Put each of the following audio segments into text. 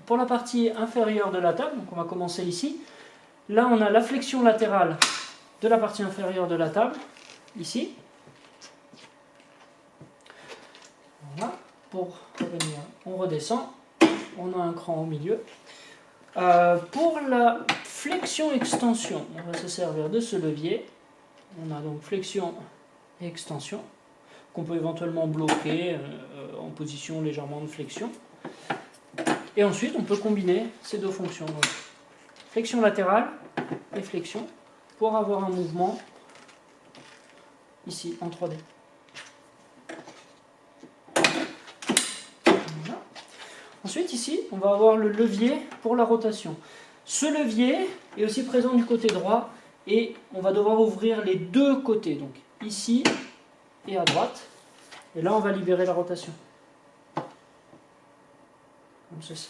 pour la partie inférieure de la table, donc on va commencer ici. Là, on a la flexion latérale de la partie inférieure de la table, ici. Voilà. Pour revenir, on redescend. On a un cran au milieu. Pour la flexion-extension, on va se servir de ce levier. On a donc flexion et extension, qu'on peut éventuellement bloquer en position légèrement de flexion. Et ensuite, on peut combiner ces deux fonctions. Donc, flexion latérale et flexion, pour avoir un mouvement ici en 3D. Voilà. Ensuite, ici, on va avoir le levier pour la rotation. Ce levier est aussi présent du côté droit et on va devoir ouvrir les deux côtés, donc ici et à droite. Et là, on va libérer la rotation. Comme ceci.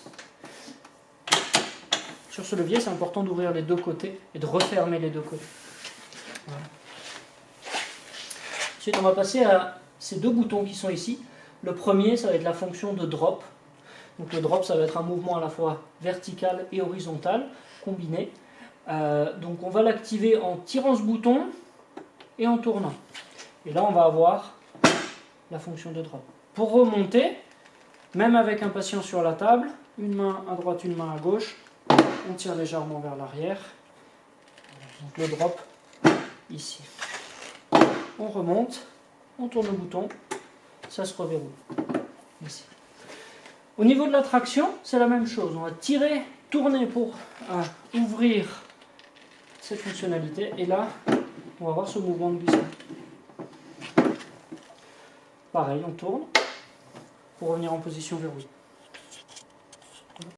Sur ce levier, c'est important d'ouvrir les deux côtés et de refermer les deux côtés. Voilà. Ensuite, on va passer à ces deux boutons qui sont ici. Le premier, ça va être la fonction de drop. Donc le drop, ça va être un mouvement à la fois vertical et horizontal, combiné. Donc on va l'activer en tirant ce bouton et en tournant. Et là, on va avoir la fonction de drop. Pour remonter, même avec un patient sur la table, une main à droite, une main à gauche, on tire légèrement vers l'arrière. Donc le drop ici. On remonte, on tourne le bouton, ça se reverrouille. Ici. Au niveau de la traction, c'est la même chose. On va tirer, tourner pour ouvrir cette fonctionnalité. Et là, on va avoir ce mouvement de glissement. Pareil, on tourne pour revenir en position verrouillée.